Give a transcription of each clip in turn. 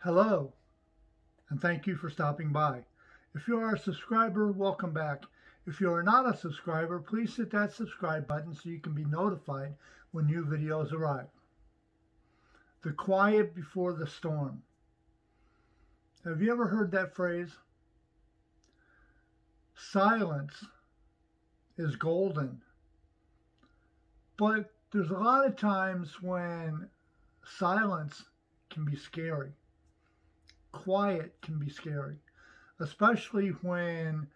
Hello, and thank you for stopping by. If you are a subscriber, welcome back. If you are not a subscriber, please hit that subscribe button so you can be notified when new videos arrive. The quiet before the storm. Have you ever heard that phrase? Silence is golden. But there's a lot of times when silence can be scary. Quiet can be scary, especially when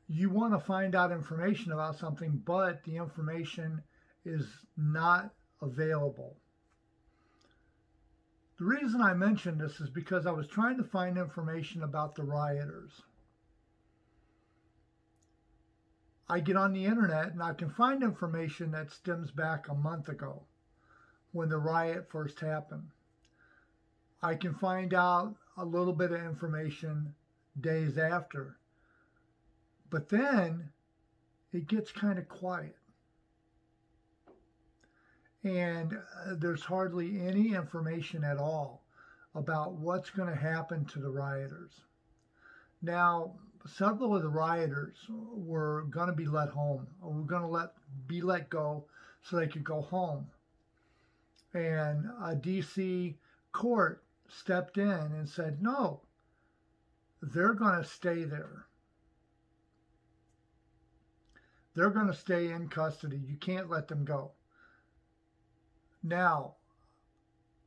you want to find out information about something, but the information is not available. The reason I mention this is because I was trying to find information about the rioters. I get on the internet and I can find information that stems back a month ago when the riot first happened. I can find out a little bit of information days after. But then it gets kind of quiet. And there's hardly any information at all about what's going to happen to the rioters. Now, several of the rioters were going to be let home, or were going to be let go so they could go home. And a DC court stepped in and said, no, they're going to stay there. They're going to stay in custody. You can't let them go. Now,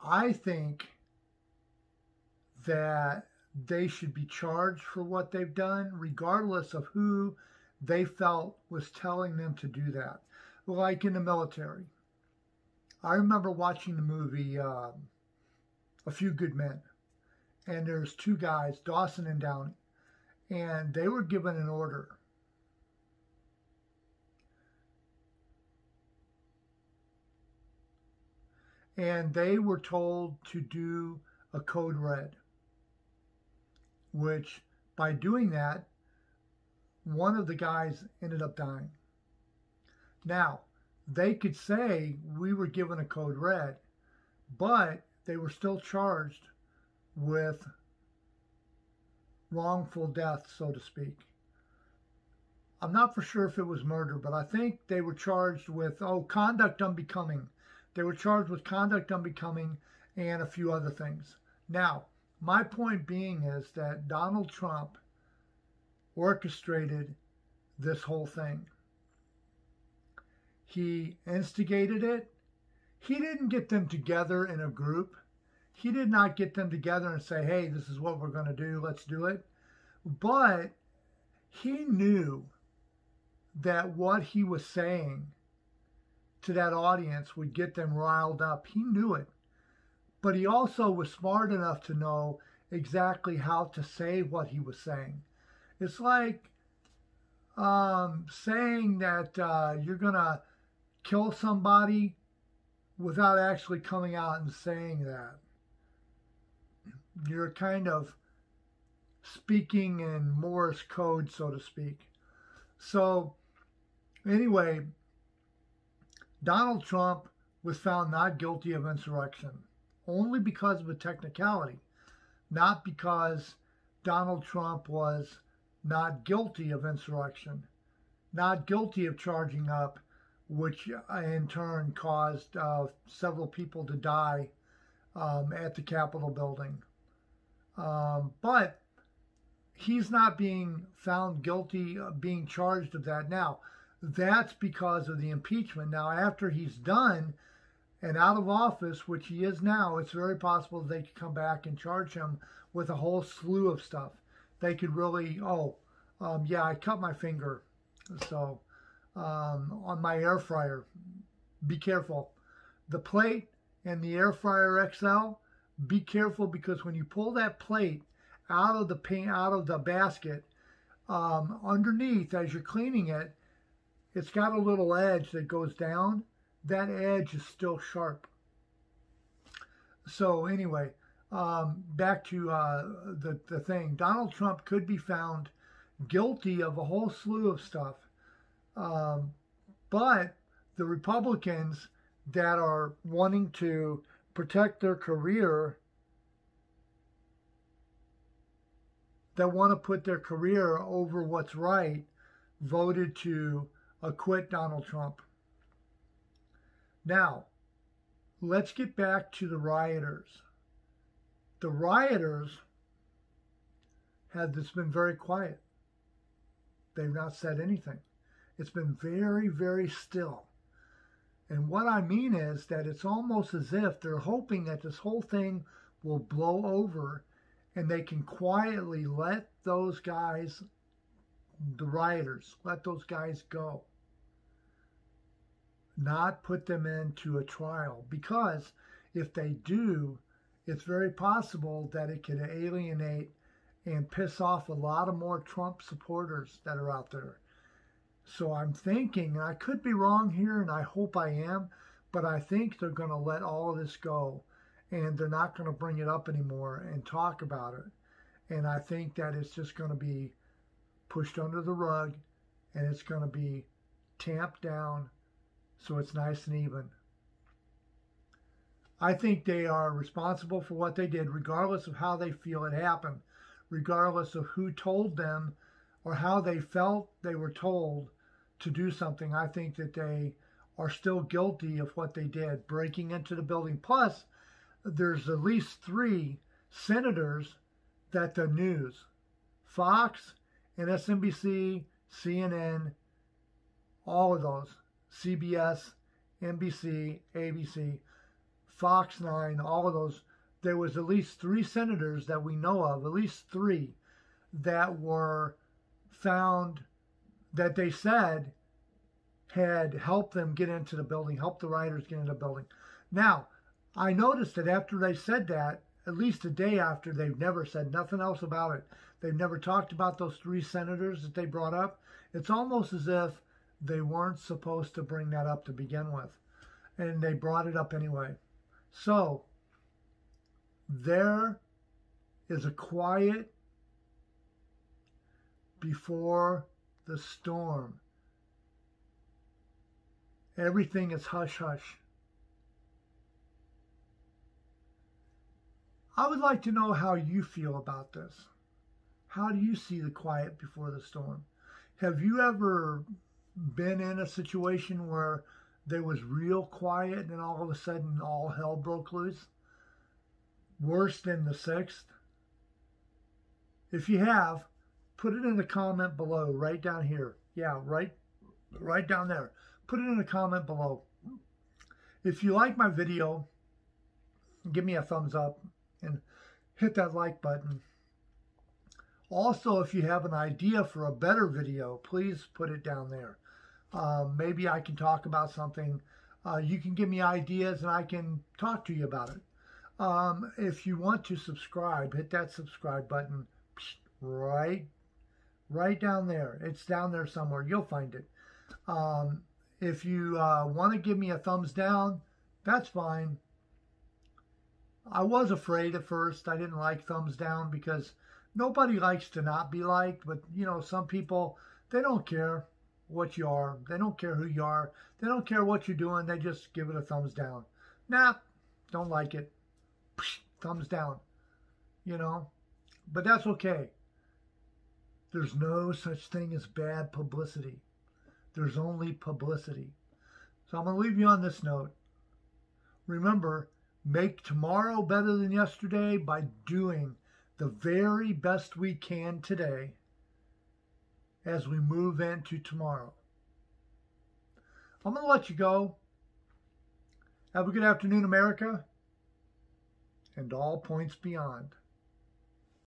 I think that they should be charged for what they've done, regardless of who they felt was telling them to do that. Like in the military. I remember watching the movie A Few Good Men, and there's two guys, Dawson and Downey, and they were given an order. And they were told to do a code red, which by doing that, one of the guys ended up dying. Now, they could say we were given a code red, but they were still charged with wrongful death, so to speak. I'm not for sure if it was murder, but I think they were charged with, conduct unbecoming. They were charged with conduct unbecoming and a few other things. Now, my point being is that Donald Trump orchestrated this whole thing. He instigated it. He didn't get them together in a group. He did not get them together and say, hey, this is what we're going to do. Let's do it. But he knew that what he was saying to that audience would get them riled up. He knew it. But he also was smart enough to know exactly how to say what he was saying. It's like saying that you're going to kill somebody without actually coming out and saying that. You're kind of speaking in Morse code, so to speak. So, anyway, Donald Trump was found not guilty of insurrection, only because of a technicality, not because Donald Trump was not guilty of insurrection, not guilty of charging up, which in turn caused several people to die at the Capitol building. But he's not being found guilty of being charged of that now. That's because of the impeachment. Now, after he's done and out of office, which he is now, it's very possible they could come back and charge him with a whole slew of stuff. They could really, yeah, I cut my finger. So, on my air fryer, be careful. The plate and the air fryer XL, be careful, because when you pull that plate out of the basket, underneath, as you're cleaning it, it's got a little edge that goes down. That edge is still sharp. So anyway, back to the thing. Donald Trump could be found guilty of a whole slew of stuff. But the Republicans that are wanting to protect their career that want to put their career over what's right voted to acquit Donald Trump. Now, let's get back to the rioters. The rioters have just been very quiet. They've not said anything. It's been very, very still. And what I mean is that it's almost as if they're hoping that this whole thing will blow over and they can quietly let those guys, the rioters, let those guys go. Not put them into a trial. Because if they do, it's very possible that it could alienate and piss off a lot of more Trump supporters that are out there. So I'm thinking, and I could be wrong here, and I hope I am, but I think they're going to let all of this go, and they're not going to bring it up anymore and talk about it. And I think that it's just going to be pushed under the rug, and it's going to be tamped down so it's nice and even. I think they are responsible for what they did, regardless of how they feel it happened, regardless of who told them or how they felt they were told to do something. I think that they are still guilty of what they did, breaking into the building. Plus, there's at least 3 senators that the news, Fox, MSNBC, CNN, all of those, CBS, NBC, ABC, Fox 9, all of those, there was at least 3 senators that we know of, at least 3, that were found that they said had helped them get into the building, helped the rioters get into the building. Now, I noticed that after they said that, at least a day after, they've never said nothing else about it. They've never talked about those 3 senators that they brought up. It's almost as if they weren't supposed to bring that up to begin with. And they brought it up anyway. So, there is a quiet before the storm. Everything is hush-hush. I would like to know how you feel about this. How do you see the quiet before the storm? Have you ever been in a situation where there was real quiet and then all of a sudden all hell broke loose? Worse than the 6th? If you have, put it in the comment below, right down here. Yeah, right down there. Put it in the comment below. If you like my video, give me a thumbs up and hit that like button. Also, if you have an idea for a better video, please put it down there. Maybe I can talk about something. You can give me ideas and I can talk to you about it. If you want to subscribe, hit that subscribe button right down there. It's down there somewhere. You'll find it. If you want to give me a thumbs down, that's fine. I was afraid at first. I didn't like thumbs down because nobody likes to not be liked. But, you know, some people, they don't care what you are. They don't care who you are. They don't care what you're doing. They just give it a thumbs down. Nah, don't like it. Thumbs down. You know, but that's okay. There's no such thing as bad publicity. There's only publicity. So I'm going to leave you on this note. Remember, make tomorrow better than yesterday by doing the very best we can today as we move into tomorrow. I'm going to let you go. Have a good afternoon, America, and all points beyond.